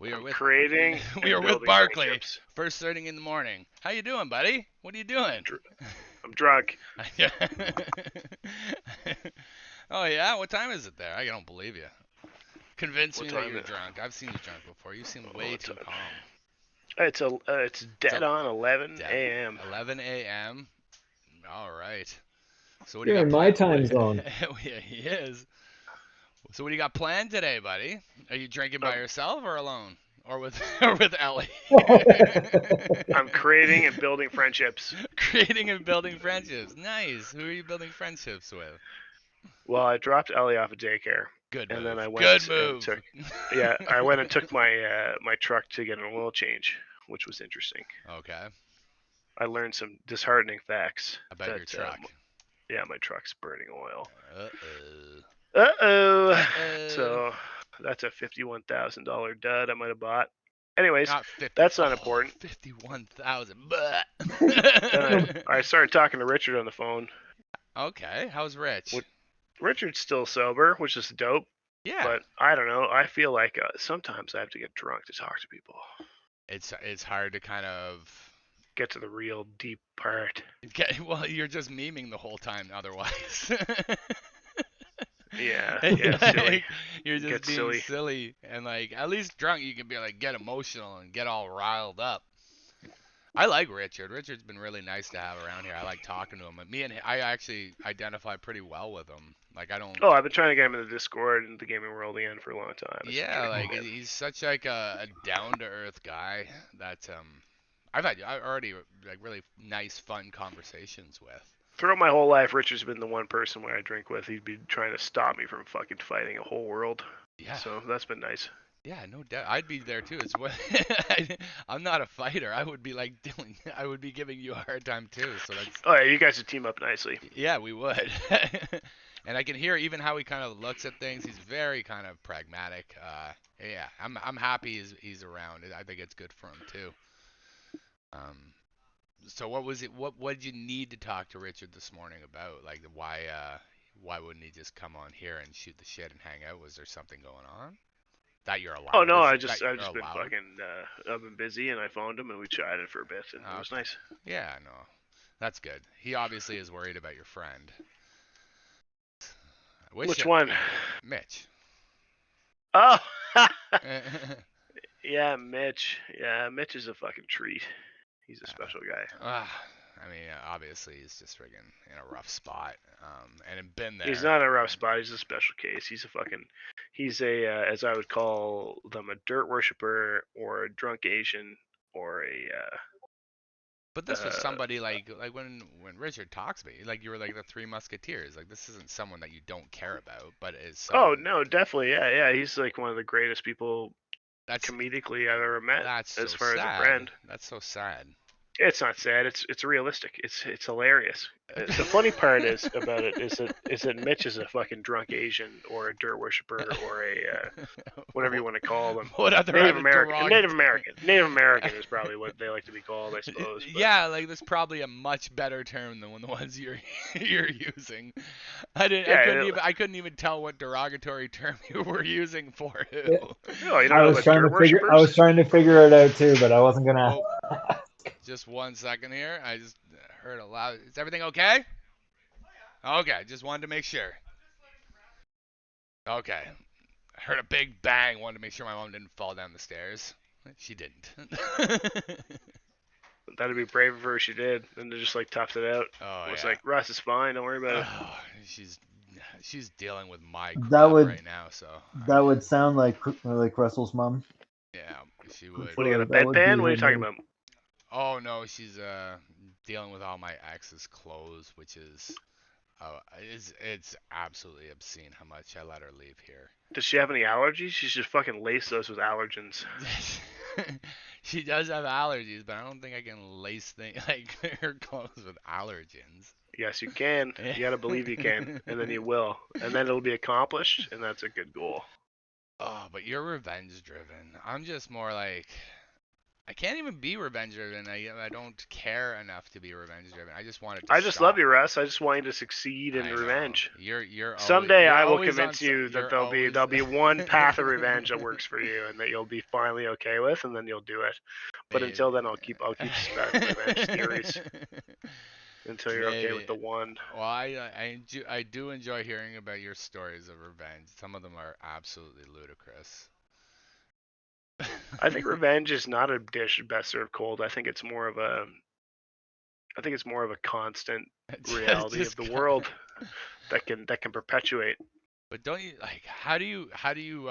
We are I'm with creating we and are with building Barkley. friendships. First sighting in the morning. How you doing, buddy? What are you doing? Dr- I'm drunk. Oh yeah, what time is it there? I don't believe you. Convince What me that time? you're drunk. I've seen you drunk before. You seem way What too time? calm. It's It's dead on 11 dead. a.m. 11 a.m. All right. So what do you You're got in my planned? time zone. Yeah, he is. So what do you got planned today, buddy? Are you drinking by I'm yourself or alone? Or with or with Ellie? I'm creating and building friendships. Creating and building friendships. Nice. Who are you building friendships with? Well, I dropped Ellie off at daycare, Good and then move. I Good went and move. took I went and took my truck to get an oil change, which was interesting. Okay. I learned some disheartening facts About your that truck. my truck's burning oil. Uh-oh. Uh-oh. Uh-oh. So that's a $51,000 dud I might have bought. Anyways, Not 50. that's not Oh, important. 51,000. Then I started talking to Richard on the phone. Okay. How's Rich? Richard's still sober, which is dope. Yeah. But I don't know. I feel like sometimes I have to get drunk to talk to people. It's hard to kind of Get to the real deep part. well, you're just memeing the whole time otherwise. Yeah, It's silly. like, you're just Get being silly. silly and like at least drunk you can be like get emotional and get all riled up. I like Richard. Richard's been really nice to have around here. I like talking to him. I actually identify pretty well with him. Like I don't. Oh, I've been trying to get him in the Discord and the gaming world again for a long time. It's been Yeah, pretty like cool. he's such like a down to earth guy that I already like really nice fun conversations with. Throughout my whole life, Richard's been the one person when I drink with, he'd be trying to stop me from fucking fighting a whole world. Yeah. So that's been nice. Yeah, no doubt. I'd be there too. It's what I'm not a fighter. I would be like doing. I would be giving you a hard time too. So that's. Oh yeah, you guys would team up nicely. Yeah, we would. And I can hear even how he kind of looks at things. He's very kind of pragmatic. Yeah, I'm happy he's around. I think it's good for him too. Um, so what was it? What did you need to talk to Richard this morning about? Like why wouldn't he just come on here and shoot the shit and hang out? Was there something going on? That you're Oh allowed. no, That I've you're just been allowed. fucking I've been busy and I phoned him and we chatted for a bit and it was Okay. nice. Yeah, no, that's good. He obviously is worried about your friend. I wish Which one? Mitch. Oh, uh, yeah, Mitch. Yeah, Mitch is a fucking treat. He's a special guy. I mean, obviously he's just friggin' in a rough spot, and been there. He's not in a rough spot. He's a special case. He's a as I would call them a dirt worshiper or a drunk Asian or a But this was somebody like when Richard talks to me, like you were like the Three Musketeers. Like this isn't someone that you don't care about, but is oh someone no, definitely, yeah. He's like one of the greatest people that's comedically I've ever met that's so as far as a sad. friend. That's so sad. It's not sad. It's realistic. It's hilarious. The funny part is about it is that Mitch is a fucking drunk Asian or a dirt worshiper or a whatever you want to call them. What other Native American. derogatory? Native American is probably what they like to be called, I suppose. But Yeah, like there's probably a much better term than the ones you're using. yeah, I couldn't even tell what derogatory term you were using for who. Yeah, no, you don't I know was about trying dirt to figure. I worshippers? was trying to figure it out too, but I wasn't gonna. Whoa, just 1 second here. I just heard a loud. Is everything okay? Okay, just wanted to make sure. Okay, heard a big bang. Wanted to make sure my mom didn't fall down the stairs. She didn't. That'd be brave of her if she did. And they just like toughed it out. Oh It's yeah. like Russ is fine. Don't worry about it. Oh, she's dealing with my That crap would right now, so that would sound like Russell's mom. yeah, she would. What do you got, a That would be bedpan? What are you her talking move. about? Oh no, she's dealing with all my ex's clothes, which is it's absolutely obscene how much I let her leave here. Does she have any allergies? She should fucking lace those with allergens. She does have allergies, but I don't think I can lace things like her clothes with allergens. Yes, you can. You gotta believe you can, and then you will, and then it'll be accomplished, and that's a good goal. Oh, but you're revenge driven. I'm just more like I can't even be revenge driven. I don't care enough to be revenge driven. I just want it to I just love stop. you, Russ. I just want you to succeed in I know. revenge. Someday I will always convince you that there'll be one path of revenge that works for you, and that you'll be finally okay with, and then you'll do it. But until then, I'll keep spouting revenge theories until you're okay with the one. Well, I do enjoy hearing about your stories of revenge. Some of them are absolutely ludicrous. I think revenge is not a dish best served cold. I think it's more of a constant reality of the world that can perpetuate. But don't you like how do you how do you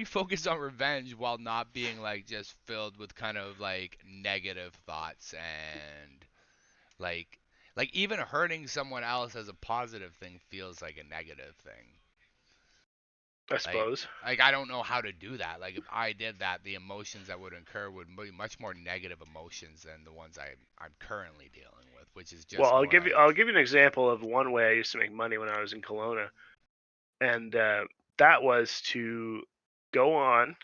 focus on revenge while not being like just filled with kind of like negative thoughts and like even hurting someone else as a positive thing feels like a negative thing. I suppose. Like I don't know how to do that. Like if I did that, the emotions that would incur would be much more negative emotions than the ones I'm currently dealing with, which is just Well, more I'll give you an example of one way I used to make money when I was in Kelowna, and that was to go on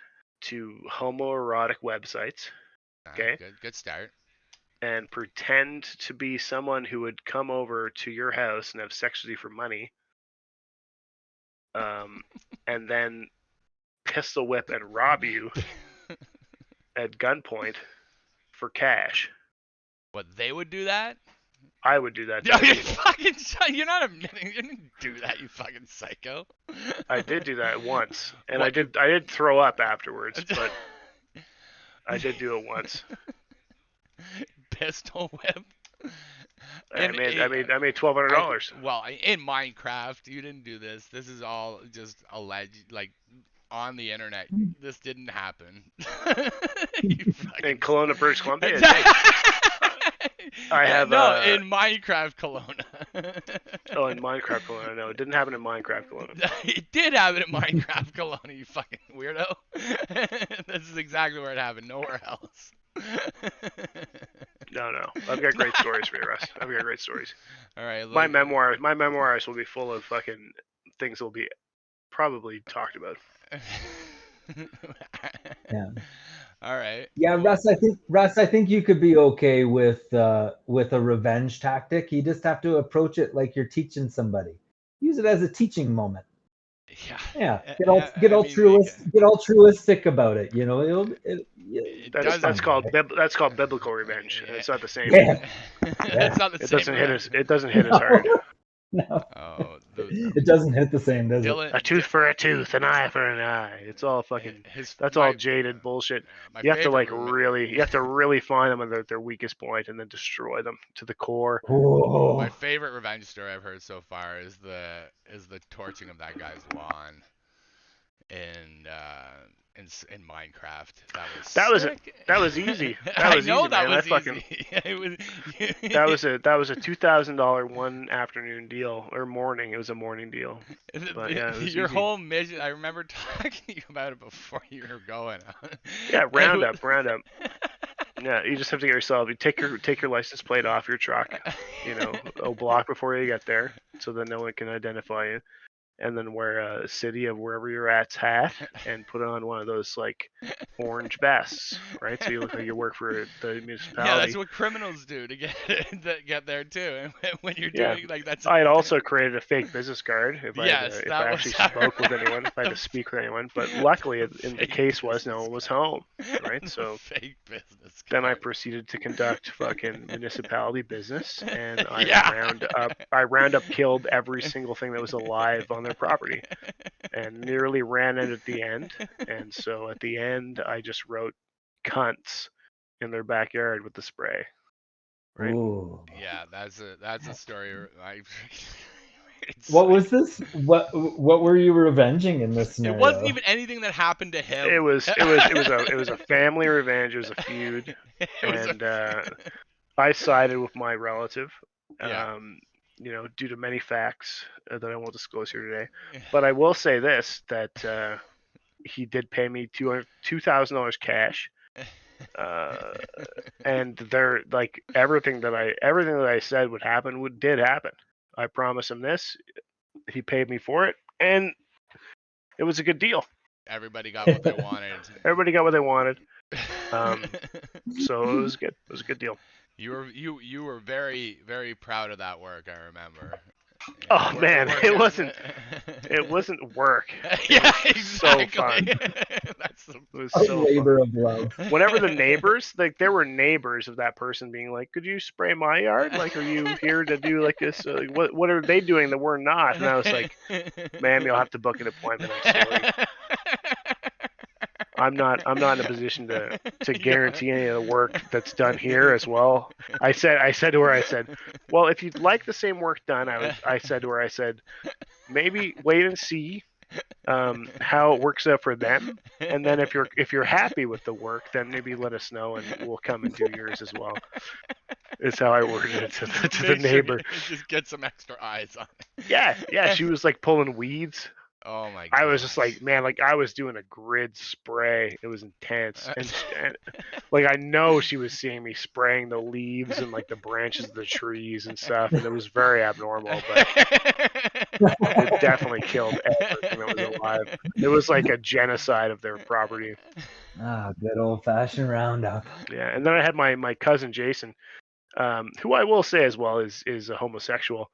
to homoerotic websites, okay, good start. and pretend to be someone who would come over to your house and have sex with you for money, and then pistol whip and rob you at gunpoint for cash. What, they would do that? I would do that to No, other you people. fucking you're not admitting you didn't do that, you fucking psycho. I did do that once, and What, I did throw up afterwards, but I did do it once. Pistol whip. I made $1,200. Well, in Minecraft, you didn't do this. This is all just alleged, like on the internet. This didn't happen. You fucking. In Kelowna, British Columbia, it did. I have no in Minecraft Kelowna. Oh, in Minecraft Kelowna, no, it didn't happen in Minecraft Kelowna. It did happen in Minecraft Kelowna, you fucking weirdo. This is exactly where it happened. Nowhere else. No, I've got great stories for you, Russ. I've got great stories. All right. My memoirs will be full of fucking things that will be probably talked about. Yeah. All right. Yeah, Cool. Russ, I think you could be okay with a revenge tactic. You just have to approach it like you're teaching somebody. Use it as a teaching moment. Yeah. Yeah, Get altruistic about it. You know, That's called biblical revenge. Yeah. It's not the same. Yeah. It's not the It same. doesn't hit as hard. No, Oh, it doesn't hit the same, does it? Dylan. A tooth for a tooth, an eye for an eye. It's all fucking. All jaded bullshit. You have to really find them at their weakest point and then destroy them to the core. Oh. My favorite revenge story I've heard so far is the torching of that guy's lawn in Minecraft. That was easy. I was know easy, that man. was easy. It was. that was a $2,000 one afternoon deal or morning. It was a morning deal. But yeah, it was your easy. whole mission. I remember talking to you about it before you were going. Yeah, round up. Yeah, you just have to get yourself. You take your license plate off your truck. You know, a block before you get there, so that no one can identify you. And then wear a city of wherever you're at's hat and put on one of those like orange vests, right? So you look like you work for the municipality. Yeah, that's what criminals do to get there too. And when you're doing like that's. I had also created a fake business card if I actually spoke with anyone, if I had to speak with anyone. But luckily, the case was no one was home, right? So fake business card. Then I proceeded to conduct fucking municipality business, and I round up killed every single thing that was alive on their property, and nearly ran it at the end. And so at the end, I just wrote "cunts" in their backyard with the spray. Right? Ooh. Yeah, that's a story. What was this? What were you revenging in this scenario? It wasn't even anything that happened to him. It was a family revenge. It was a feud, and I sided with my relative. Yeah. You know, due to many facts that I won't disclose here today. But I will say this: that he did pay me $2,000 cash, and there, like everything that I said would happen did happen. I promised him this. He paid me for it, and it was a good deal. Everybody got what they wanted. Everybody got what they wanted. So it was good. It was a good deal. You were very very proud of that work. I remember. Yeah, Oh man, it wasn't work. It Yeah, was so fun. exactly. That's the. It was A so fun. labor of love. Whenever the neighbors, like there were neighbors of that person being like, "Could you spray my yard? Like, are you here to do like this? What are they doing that we're not?" And I was like, "Ma'am, you'll have to book an appointment. I'm sorry. I'm not in a position to guarantee any of the work that's done here as well." I said to her, I said, "Well, if you'd like the same work done, I said to her, I said, maybe wait and see how it works out for them, and then if you're happy with the work, then maybe let us know and we'll come and do yours as well." Is how I worded it to the Make sure neighbor. just get some extra eyes on it. Yeah. She was like pulling weeds. Oh my I was just gosh. like, man, like I was doing a grid spray. It was intense, and like I know she was seeing me spraying the leaves and like the branches of the trees and stuff, and it was very abnormal, but it definitely killed everything that was alive. It was like a genocide of their property. Ah, good old fashioned roundup. Yeah, and then I had my cousin Jason, who I will say as well is a homosexual,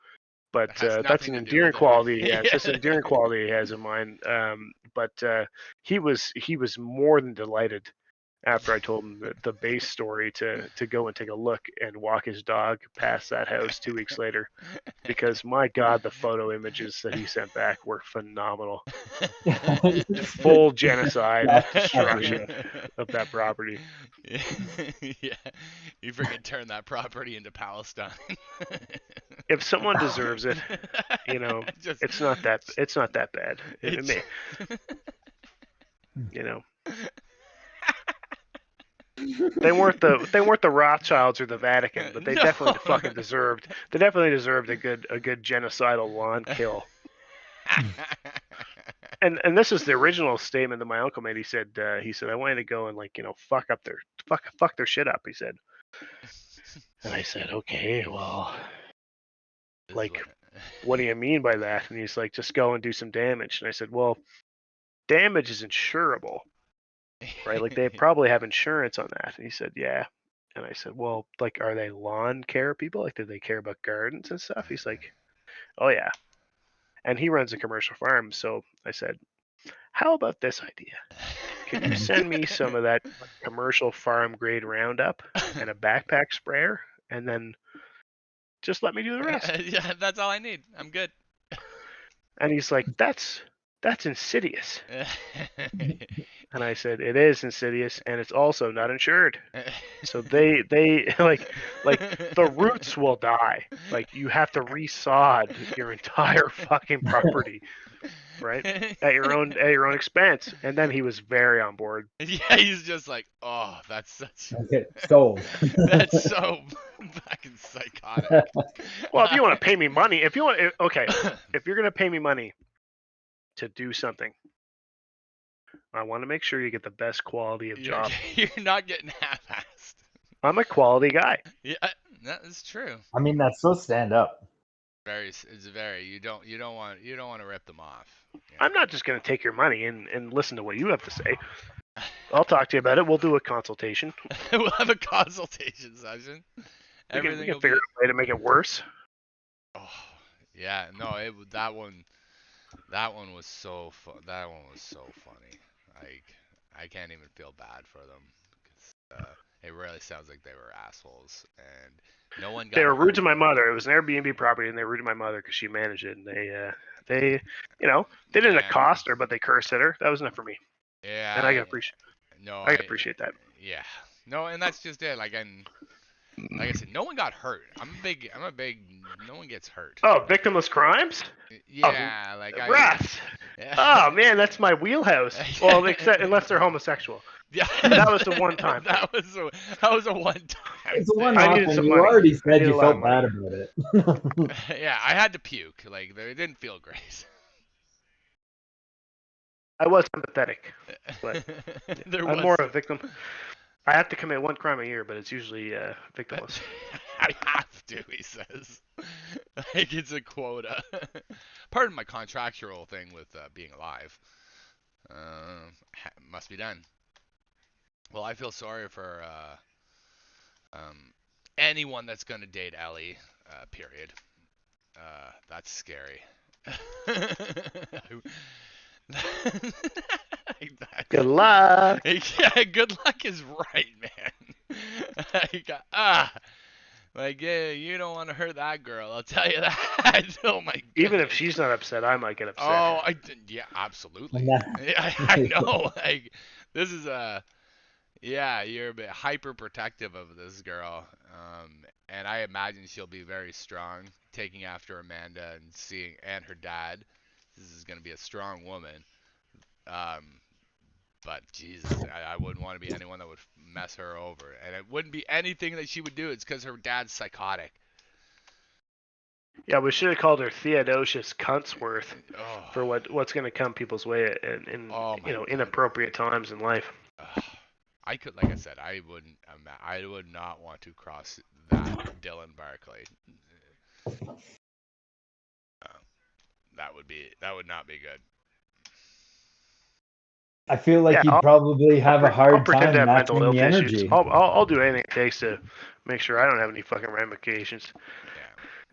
but It has that's nothing an to do endearing with it. quality. Yeah, it's just an Yeah. endearing quality he has in mind. But he was more than delighted after I told him the base story to go and take a look and walk his dog past that house 2 weeks later, because my God, the photo images that he sent back were phenomenal. Full genocide, destruction of that property. Yeah, you freaking turn that property into Palestine. If someone deserves it, you know, Just, it's not that bad. It may, you know, they weren't the Rothschilds or the Vatican, but they no. definitely fucking deserved. They definitely deserved a good genocidal lawn kill. And this is the original statement that my uncle made. He said I wanted to go and like fuck their shit up. He said, and I said, okay, well, This is like, what do you mean by that? And he's like, just go and do some damage. And I said, well, damage is insurable, right? Like they probably have insurance on that. And he said, yeah. And I said, well, like, are they lawn care people? Like, do they care about gardens and stuff? He's like, oh yeah. And he runs a commercial farm. So I said, how about this idea? Can you send me some of that commercial farm grade Roundup and a backpack sprayer, and then just let me do the rest? Yeah, that's all I need. I'm good. And he's like, that's insidious. And I said, it is insidious, and it's also not insured. So they like the roots will die. Like you have to resod your entire fucking property, right? At your own expense. And then he was very on board. Yeah, he's just like, oh, that's such. Okay, sold. That's so fucking psychotic. Well, if you want to pay me money, if you're gonna pay me money to do something, I want to make sure you get the best quality of job. You're not getting half-assed. I'm a quality guy. Yeah, that is true. I mean, that's so stand up. It's very. You don't want to rip them off. Yeah. I'm not just gonna take your money and listen to what you have to say. I'll talk to you about it. We'll do a consultation. We'll have a consultation session. We Everything can will figure be. out a way to make it worse. Oh, yeah. No, that one was so fun. That one was so funny. Like I can't even feel bad for them. 'Cause, it really sounds like they were assholes, and no one got. They were rude hurt. to my mother. It was an Airbnb property, and they were rude to my mother because she managed it. And they didn't Yeah. accost her, but they cursed at her. That was enough for me, Yeah. and I can appreciate. No, I can appreciate that. Yeah. No, and that's just it. Like I said, no one got hurt. I'm a big. No one gets hurt. Oh, victimless crimes? Yeah, like rats. Yeah. Oh man, that's my wheelhouse. Well, except unless they're homosexual. Yeah. That was the one time. That was a one time. It's a one I off, needed and some you money. already I said needed you a lot of felt bad about it. Yeah, I had to puke. Like it didn't feel great. I was empathetic, but I'm more of a was. victim. I have to commit one crime a year, but it's usually victimless. I have to, he says. Like it's a quota. Part of my contractual thing with being alive. Must be done. Well, I feel sorry for anyone that's gonna date Ellie. Period. That's scary. Good luck. Yeah, good luck is right, man. Yeah, you don't want to hurt that girl. I'll tell you that. Oh my Even if goodness. she's not upset, I might get upset. Oh, yeah, absolutely. I know. Like, this is yeah, you're a bit hyper protective of this girl, and I imagine she'll be very strong, taking after Amanda and her dad. This is gonna be a strong woman. Um, but Jesus, I wouldn't want to be anyone that would mess her over, and it wouldn't be anything that she would do. It's because her dad's psychotic. Yeah, we should have called her Theodosius Cuntsworth Oh, for what's going to come people's way in oh my God. inappropriate times in life. I could, like I said, I would not want to cross that Dylan Barkley. That would not be good. I feel like Yeah, you'd probably have a I'll hard pretend to time have mental matching health the issues. energy. I'll do anything it takes to make sure I don't have any fucking ramifications. Yeah.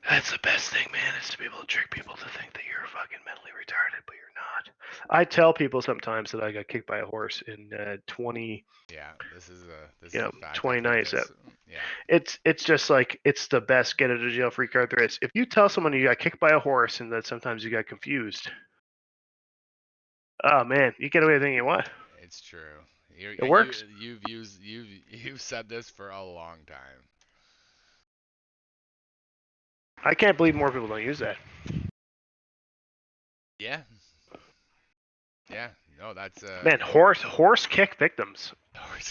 That's the best thing, man, is to be able to trick people to think that you're fucking mentally retarded, but you're not. I tell people sometimes that I got kicked by a horse in 20, Yeah. This is a fact. I think 2097. yeah. It's just like it's the best get out of jail free card there is. If you tell someone you got kicked by a horse and that sometimes you got confused, oh man, you get away with anything you want. It's true. It works. You've said this for a long time. I can't believe more people don't use that. Yeah. Yeah. No, that's Man, horse kick victims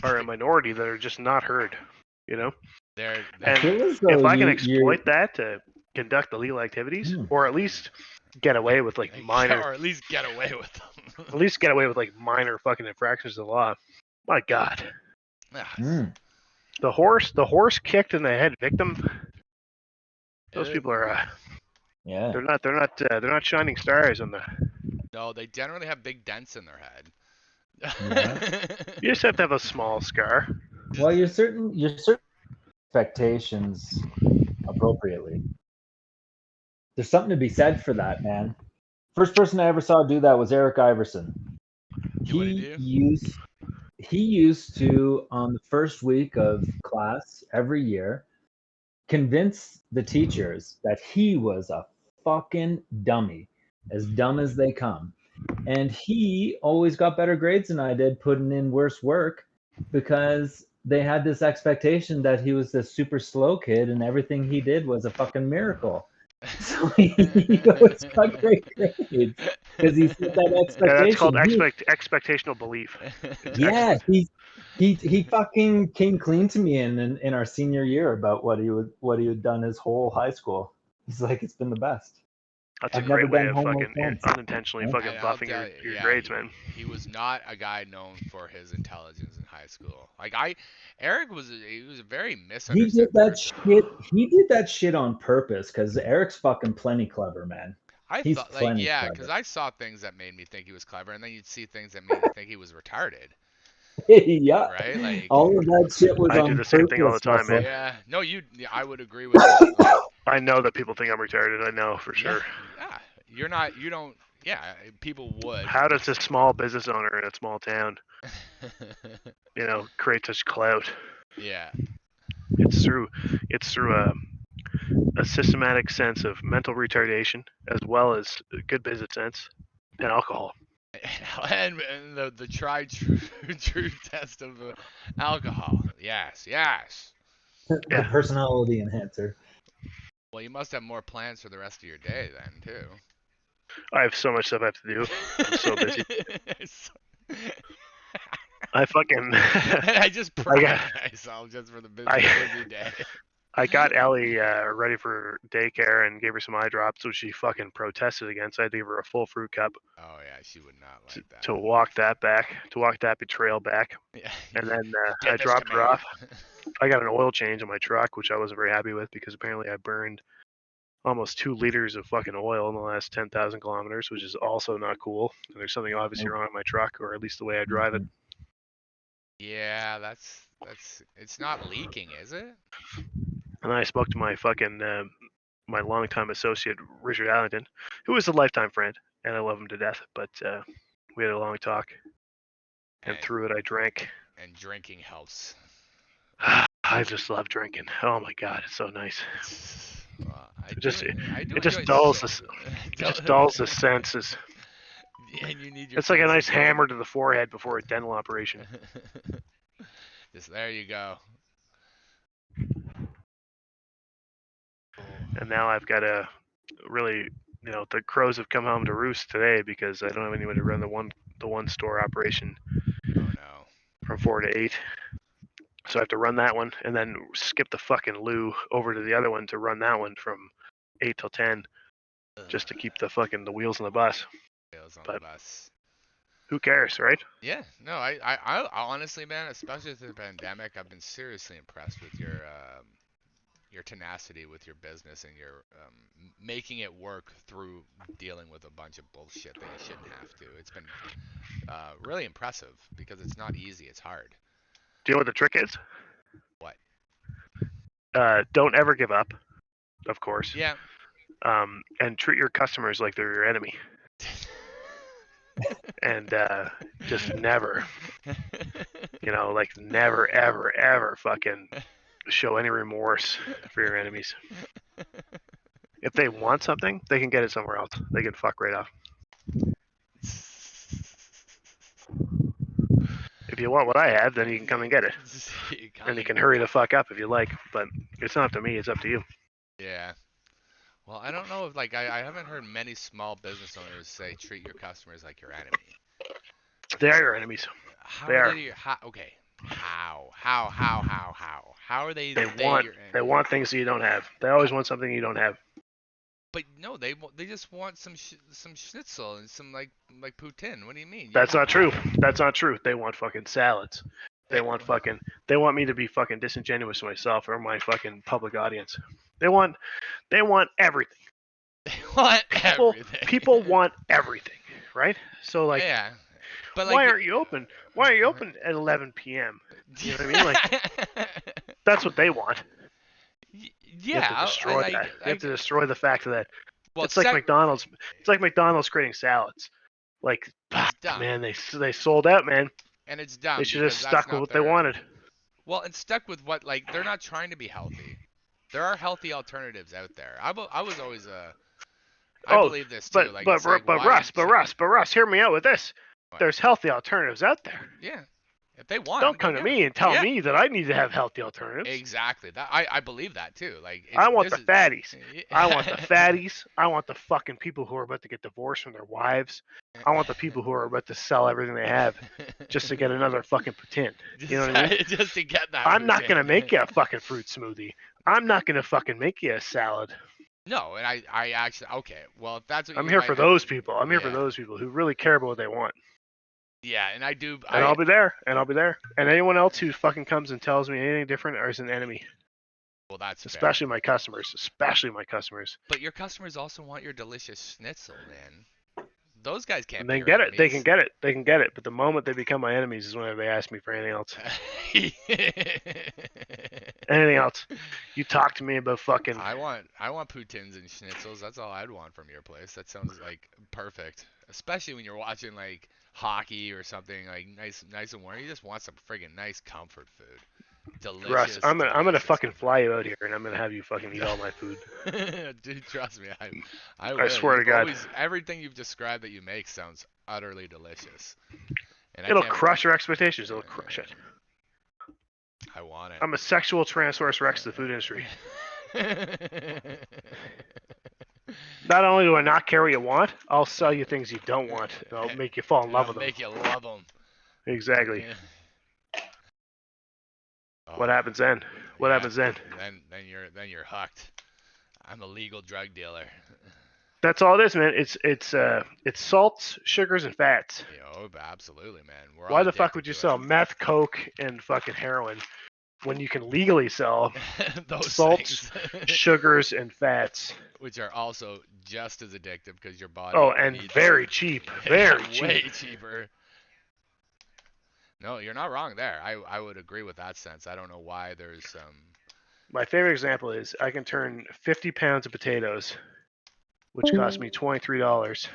are a minority that are just not heard. You know, they're I and feel as if though I can you exploit that to conduct illegal activities, or at least get away with like minor, or at least get away with them. at least get away with like minor fucking infractions of the law. My God, the horse kicked in the head victim. Those people are yeah. they're not shining stars on the. No, they generally have big dents in their head. Yeah. You just have to have a small scar. Well, you're certain expectations appropriately. There's something to be said for that, man. First person I ever saw do that was Eric Iverson. What'd He he do? used to, on the first week of class every year, convince the teachers that he was a fucking dummy, as dumb as they come. And he always got better grades than I did, putting in worse work, because they had this expectation that he was this super slow kid and everything he did was a fucking miracle. So he always got great grades because he set that Yeah, that's called expectation. expectational belief. It's Yeah, excellent. he fucking came clean to me in our senior year about what he had done his whole high school. He's like, it's been the best. That's a I've never great way done of homework fucking once. unintentionally Yeah. fucking And I'll buffing tell you, your yeah, grades, man. he was not a guy known for his intelligence in high school. Eric he was a very He did misunderstood that person. shit. He did that shit on purpose because Eric's fucking plenty clever, man. I He's thought, like, plenty yeah, because clever. I saw things that made me think he was clever, and then you'd see things that made me think he was retarded, Yeah, right? Like, all of that shit was I do on the same thing all the purpose, time, man. Russell. yeah, no, yeah, I would agree with you. Like, I know that people think I'm retarded. I know for yeah, sure. yeah, you don't, yeah, people would. How does a small business owner in a small town, create such clout? Yeah. It's through a systematic sense of mental retardation as well as good business sense and alcohol. And the tried true test of alcohol. Yes, yes. The Yeah, personality enhancer. Well, you must have more plans for the rest of your day then, too. I have so much stuff I have to do. I'm so busy. So- I fucking I just I got pranked myself just for the I busy day. I got Ellie ready for daycare and gave her some eye drops, which she fucking protested against. I had to give her a full fruit cup Oh yeah, she would not to, like that. to walk that back, to walk that betrayal back. Yeah, And then you I did this to dropped her me. off. I got an oil change on my truck, which I wasn't very happy with because apparently I burned almost 2 liters of fucking oil in the last 10,000 kilometers, which is also not cool. And there's something obviously Nope. wrong with my truck, or at least the way I drive it. Mhm. Yeah, it's not leaking, is it? And I spoke to my fucking my longtime associate Richard Allington, who is a lifetime friend, and I love him to death. But we had a long talk, and And through it, I drank. and drinking helps. I just love drinking. Oh my god, it's so nice. Well, It just I do it just enjoy dulls so. the it just dulls the senses. And you need your It's like a senses nice dulled. hammer to the forehead before a dental operation. Just there you go. Oh, And now I've got to really, the crows have come home to roost today because I don't have anyone to run the one store operation oh no. from 4 to 8. So I have to run that one and then skip the fucking loo over to the other one to run that one from 8 till 10, just to Ugh, keep the wheels on the bus. wheels on the But bus. who cares, right? Yeah, no, I honestly, man, especially through the pandemic, I've been seriously impressed with your tenacity with your business and your making it work through dealing with a bunch of bullshit that you shouldn't have to. It's been really impressive because it's not easy. It's hard. Do you know what the trick is? What? Don't ever give up, of course, Yeah. and treat your customers like they're your enemy, and just never, like never, ever, ever fucking show any remorse for your enemies. If they want something, they can get it somewhere else. They can fuck right off. If you want what I have, then you can come and get it. And you can hurry the fuck up if you like, but it's not up to me, it's up to you. Yeah. Well, I don't know if like I haven't heard many small business owners say treat your customers like your enemy. They are your enemies. How They are are. they? Okay. How are They they want your? they want things that you don't have. They always want something you don't have. But no, they just want some schnitzel and some like poutine. What do you mean? You That's don't not have true. it. That's not true. They want fucking salads. They They want me to be fucking disingenuous to myself or my fucking public audience. They want everything. want People everything. people want everything, right? So like, Yeah, but why like. aren't you open? Why are you open at 11 p.m.? You know what I mean? Like, that's what they want. You have to Yeah, I destroy that. like You have to destroy the fact that well, it's like McDonald's. It's like McDonald's creating salads. Like, it's fuck, dumb, man, they sold out, man. and it's They dumb should have because that's stuck with not what they their. wanted. Well, and stuck with what like they're not trying to be healthy. There are healthy alternatives out there. I was always I Oh, believe this but too. Like but it's like but why Russ, hear me out with this. what? There's healthy alternatives out there. Yeah, if they want Don't them, come then to yeah, me and tell yeah, me that I need to have healthy alternatives. exactly. That I believe that too. Like it's I want this the is. fatties. I want the fatties. I want the fucking people who are about to get divorced from their wives. I want the people who are about to sell everything they have just to get another fucking pretend. You know what I mean? Just to get that. I'm not poutine. gonna make you a fucking fruit smoothie. I'm not gonna fucking make you a salad. No, and I actually okay. Well, if that's what I'm you here might for have, those people. I'm here for yeah, those people who really care about what they want. yeah, and I do. And I'll be there. And I'll be there. And anyone else who fucking comes and tells me anything different is an enemy. Well, that's fair. Especially my customers. Especially my customers. But your customers also want your delicious schnitzel, man. Those guys can't And be they your get it. They can enemies. get it. They can get it. But the moment they become my enemies is when they ask me for anything else. Anything else. You talk to me about fucking. I want poutines and schnitzels. That's all I'd want from your place. That sounds like perfect. Especially when you're watching like hockey or something like nice and warm. You just want some friggin' nice comfort food. Russ, Delicious, I'm gonna delicious fucking comfort fly you out here and I'm gonna have you fucking eat all my food. food. Dude, trust me, I I will. swear to You've God. always everything you've described that you make sounds utterly delicious. And I It'll can't crush your expectations. It'll crush it. I want it. I'm a sexual Tyrannosaurus Rex to the food industry. Not only do I not care what you want, I'll sell you things you don't want, and I'll make you fall in And love I'll with them. make you love them. Exactly. Oh, What happens then? What yeah. happens then? Then you're hooked. I'm a legal drug dealer. That's all it is, man. It's salts, sugars, and fats. Absolutely, man. We're all Why the fuck addicted would you to it. sell meth, coke, and fucking heroin when you can legally sell Those salts, things, sugars, and fats. which are also just as addictive because your body Oh, and needs very cheap. Very cheap. way cheaper. No, you're not wrong there. I would agree with that sense. I don't know why there's My favorite example is I can turn 50 pounds of potatoes, which cost me $23.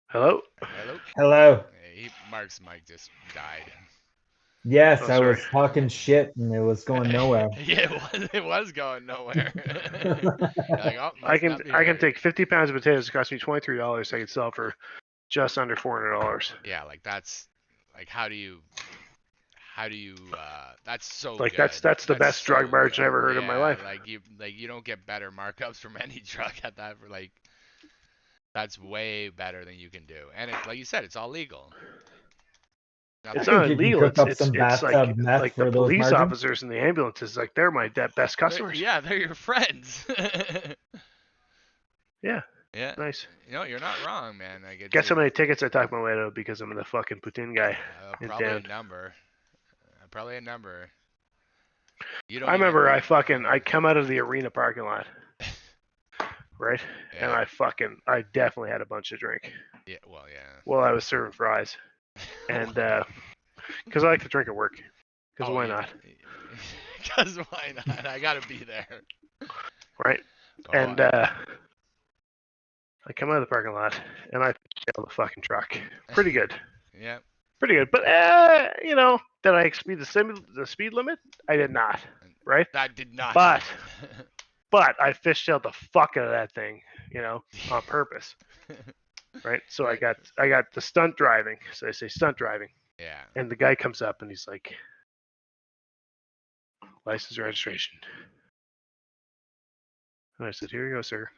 Hello? hello. Hello. Mark's mic just died. Yes, Oh, I sorry. was talking shit and it was going nowhere. Yeah, it was going nowhere. You're like, oh, I must can not be I can here. take 50 pounds of potatoes. It cost me $23. I can sell for just under $400. Yeah, like that's like how do you that's so Like good. that's the That's best drug so margin I good. ever heard in my Yeah, life. like you don't get better markups from any drug at that for like that's way better than you can do. And it like you said, it's all legal. I It's Nothing think not you can illegal. cook up some It's like bathtub meth the for those police margins. officers and the ambulances. Like they're my best customers. yeah, they're your friends. Yeah, Yeah. nice. You know, you're not wrong, man. Like Guess how many tickets I talked my way to because I'm the fucking Putin guy in probably a town. number. Probably a number. You I don't even remember I come out of the arena parking lot, right? And Yeah. I definitely had a bunch of drink Yeah, well, yeah. while I was serving fries. And because I like to drink at work. Because Oh, why yeah. not? Because why not? I gotta be there. Right? Oh, And I come out of the parking lot and I tail the fucking truck. Pretty good. yeah. Pretty good. But did I exceed the speed limit? I did not. Right? That did not But happen. I fishtailed the fuck out of that thing, on purpose. Right? So I Right. got the stunt driving. So I say stunt driving. Yeah. And the guy comes up and he's like, license and registration. And I said, here you go, sir.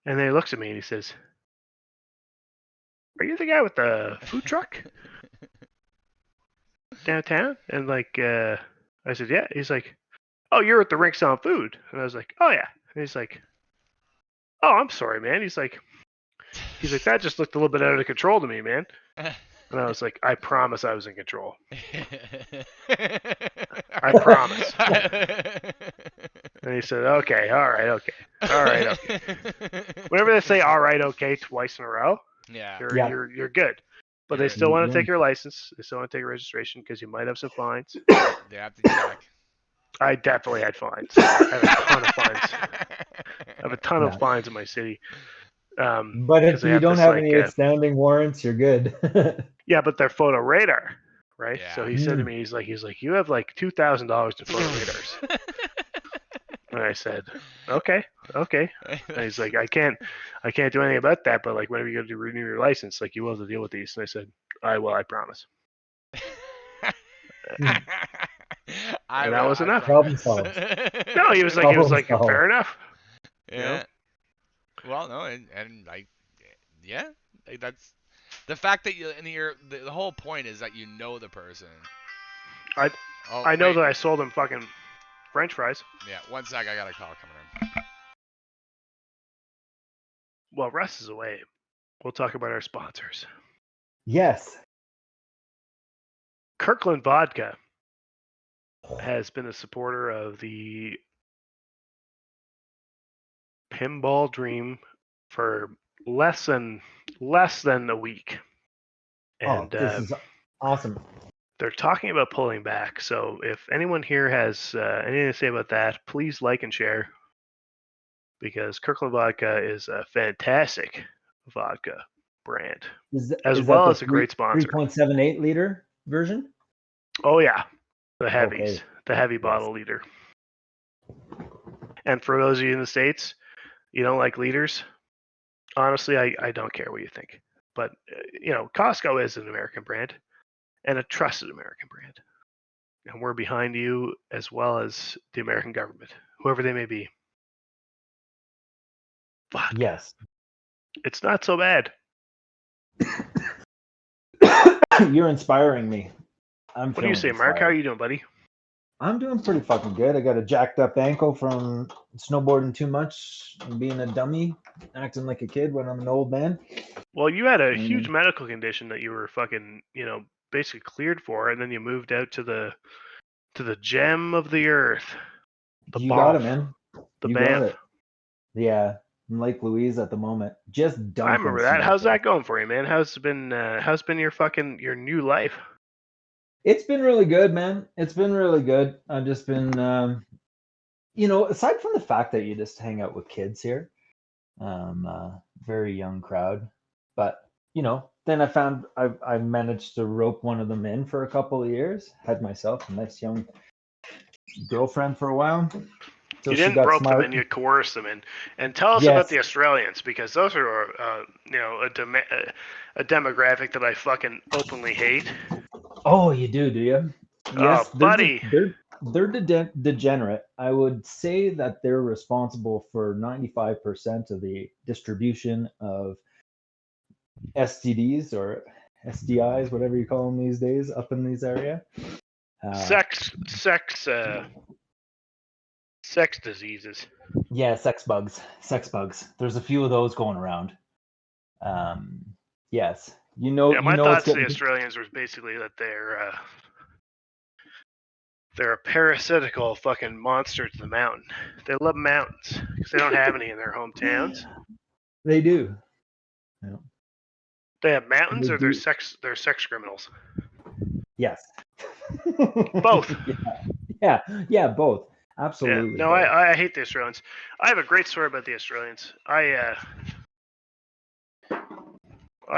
And then he looks at me and he says, are you the guy with the food truck downtown? And I said, yeah. He's like, oh, you're at the rink selling food. And I was like, oh, yeah. And he's like, oh, I'm sorry, man. He's like, that just looked a little bit out of control to me, man. And I was like, I promise I was in control. I promise. And he said, okay, all right, okay. All right, okay. Whenever they say all right, okay twice in a row, yeah. Yeah. you're good. But You're they right. still want to take your license. They still want to take your registration because you might have some fines. They have to check. I definitely had fines. I have a ton of fines. I have a ton of Yeah. fines in my city. But 'cause if they you don't this, have any outstanding warrants, you're good. yeah, but they're photo radar, right? Yeah. So he said to me, he's like, you have like $2,000 in photo radars. And I said, okay. And he's like, I can't do anything about that, but like whenever you go to renew your license, like you will have to deal with these. And I said, I will, I promise. And that was I enough. Problem promise. solved. No, he was Problem like, solved. fair enough. Yeah. Well, no, and like, yeah, like that's the fact that the whole point is that you know the person. I Oh, I know wait. that I sold him fucking French fries. Yeah, one sec, I got a call coming in. Well, Russ is away. We'll talk about our sponsors. Yes. Kirkland Vodka has been a supporter of the Pinball Dream for less than a week, and This is awesome. they're talking about pulling back. So if anyone here has anything to say about that, please like and share, because Kirkland Vodka is a fantastic vodka brand, as Is well that as a the great sponsor. 3.78 liter version? Oh yeah, the heavies, Okay. the heavy Yes. bottle liter. And for those of you in the States, you don't like liters. Honestly, I don't care what you think. But, Costco is an American brand and a trusted American brand. And we're behind you as well as the American government, whoever they may be. Vodka. Yes. It's not so bad. You're inspiring me. What do you say, Mark? How are you doing, buddy? I'm doing pretty fucking good. I got a jacked up ankle from snowboarding too much and being a dummy, acting like a kid when I'm an old man. Well, you had a huge medical condition that you were fucking, basically cleared for, and then you moved out to the gem of the earth, the You got it, Banff, man. the You got Banff. it. Yeah, in Lake Louise at the moment, just I dumping remember that. How's snorkel. that going for you, man? How's been your new life? It's been really good, man. It's been really good. I've just been, aside from the fact that you just hang out with kids here, very young crowd, but then I managed to rope one of them in for a couple of years. Had myself a nice young girlfriend for a while. So You she didn't got rope them smart. in, you coerced them in. And tell us about Yes. the Australians, because those are, a demographic that I fucking openly hate. Oh, you do you? Oh, Yes, buddy. they're degenerate. I would say that they're responsible for 95% of the distribution of STDs or SDIs, whatever you call them these days, up in these area. Sex diseases. Yeah, sex bugs. Sex bugs. There's a few of those going around. Yes, Yeah, my it's thoughts to the getting. Australians was basically that they're a parasitical fucking monster to the mountain. They love mountains because they don't have any in their hometowns. They do. Yeah. They have They mountains, or do. they're sex criminals. Yes. Both. Yeah, both. Yeah. Absolutely. No, both. I hate the Australians. I have a great story about the Australians. I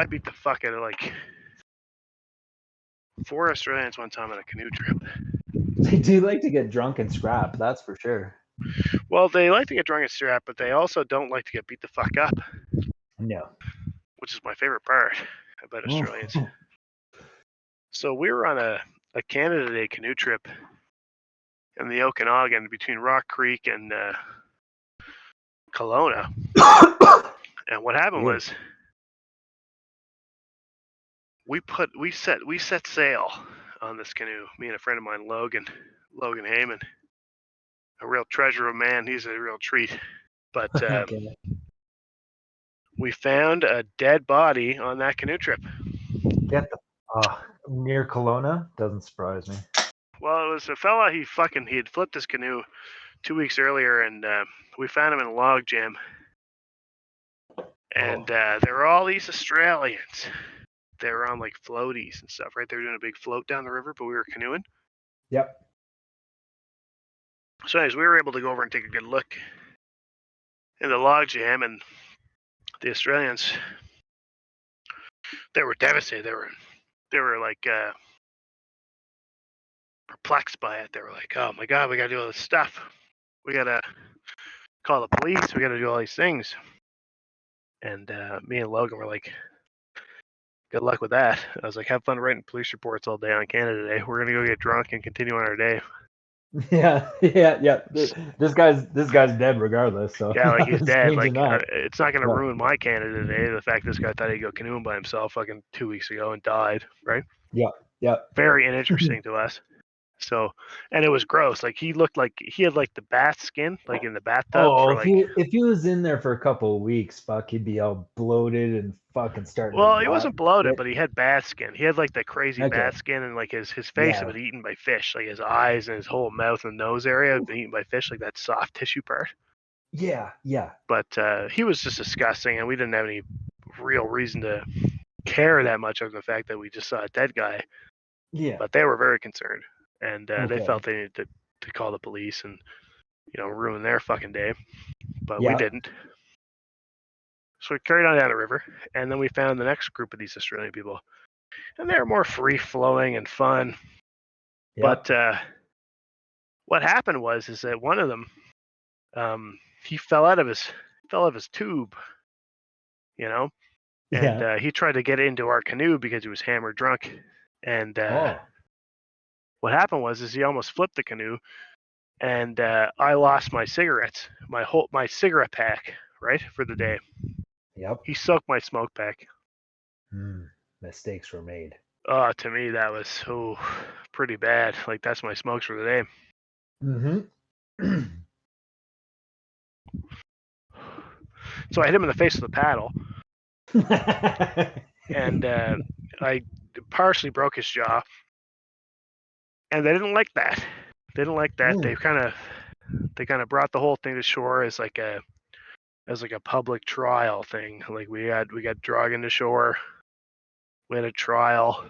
beat the fuck out of like 4 Australians one time on a canoe trip. They do like to get drunk and scrap, that's for sure. Well, they like to get drunk and strap, but they also don't like to get beat the fuck up, No. which is my favorite part about Australians. So we were on a Canada Day canoe trip in the Okanagan between Rock Creek and Kelowna. And what happened was we set sail on this canoe. Me and a friend of mine, Logan Heyman, a real treasure of man. He's a real treat. But Okay. we found a dead body on that canoe trip. Get the near Kelowna? Doesn't surprise me. Well, it was a fella. He had flipped his canoe 2 weeks earlier, and we found him in a log jam. And there were all these Australians. They were on like floaties and stuff, right? They were doing a big float down the river, but we were canoeing. Yep. So anyways, we were able to go over and take a good look in the log jam, and the Australians, they were devastated. They were like perplexed by it. They were like, "Oh my god, we gotta do all this stuff. We gotta call the police. We gotta do all these things." And me and Logan were like, "Good luck with that." I was like, "Have fun writing police reports all day on Canada Day. We're gonna go get drunk and continue on our day." Yeah. This guy's dead regardless. So Yeah, like he's dead. changing Like that. it's not gonna Yeah. ruin my Canada Day. The fact this guy thought he'd go canoeing by himself fucking 2 weeks ago and died, right? Yeah. Very uninteresting to us. So, and it was gross. Like he looked like he had like the bat skin, like in the bathtub Oh, for like. if he was in there for a couple of weeks, fuck, he'd be all bloated and fucking starting to Well, he rot. wasn't bloated, but he had bat skin. He had like that crazy Okay. bat skin, and like his face had Yeah. been eaten by fish. Like his eyes and his whole mouth and nose area had been eaten by fish, like that soft tissue part. Yeah. But he was just disgusting, and we didn't have any real reason to care that much of the fact that we just saw a dead guy. Yeah. But they were very concerned, and they Okay. felt they needed to call the police and ruin their fucking day. But we Yeah. didn't. So we carried on down the river, and then we found the next group of these Australian people, and they were more free flowing and fun. Yep. But what happened is that one of them, he fell out of his tube, and Yeah. he tried to get into our canoe because he was hammered drunk. And Oh. what happened is he almost flipped the canoe, and I lost my cigarettes, my cigarette pack, right, for the day. Yep. He soaked my smoke pack. Mistakes were made. To me that was pretty bad. Like that's my smokes for the day. Mm-hmm. So I hit him in the face with a paddle, and I partially broke his jaw. And they didn't like that. They didn't like that. They kind of brought the whole thing to shore as like a public trial thing. Like we got dragged into shore. We had a trial.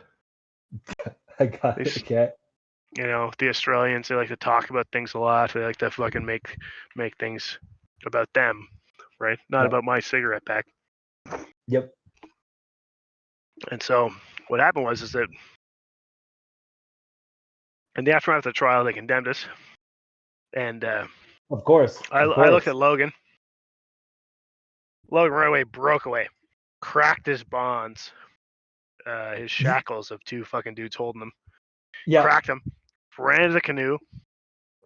I got it. Okay. The Australians, they like to talk about things a lot. They like to fucking make things about them, right? Not Yep. about my cigarette pack. Yep. And so what happened was that in the aftermath of the trial, they condemned us. And Of course. I looked at Logan. Logan right away broke away, cracked his bonds, his shackles of two fucking dudes holding him. Yeah. Cracked him, ran into the canoe,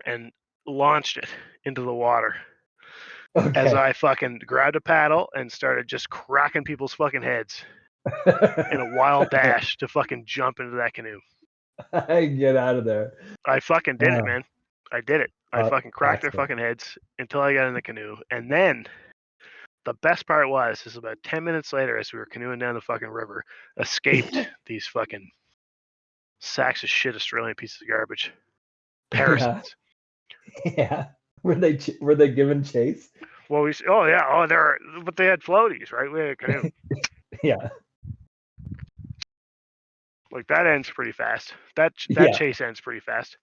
and launched it into the water. Okay. As I fucking grabbed a paddle and started just cracking people's fucking heads in a wild dash to fucking jump into that canoe. Get out of there. I fucking did it, man. I did it. I fucking cracked their That's fucking heads until I got in the canoe. And then the best part is about 10 minutes later, as we were canoeing down the fucking river, escaped these fucking sacks of shit Australian pieces of garbage. Parasites. Yeah. Were they given chase? Well, but they had floaties, right? We had a canoe. Yeah. Like that ends pretty fast. That Yeah. chase ends pretty fast.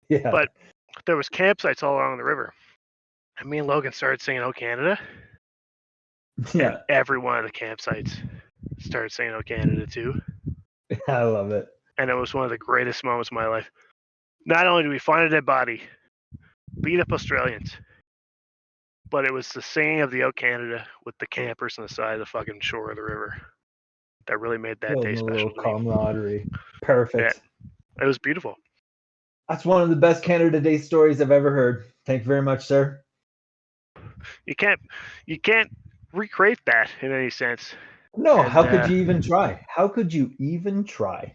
Yeah. But there was campsites all along the river. And me and Logan started singing "Oh Canada." Yeah. And every one of the campsites started singing "Oh Canada" too. I love it. And it was one of the greatest moments of my life. Not only did we find a dead body, beat up Australians, but it was the singing of the "Oh Canada" with the campers on the side of the fucking shore of the river that really made that day A special little to me. camaraderie. Perfect. Yeah, it was beautiful. That's one of the best Canada Day stories I've ever heard. Thank you very much, sir. You can't recreate that in any sense. No, And, how could you even try? How could you even try?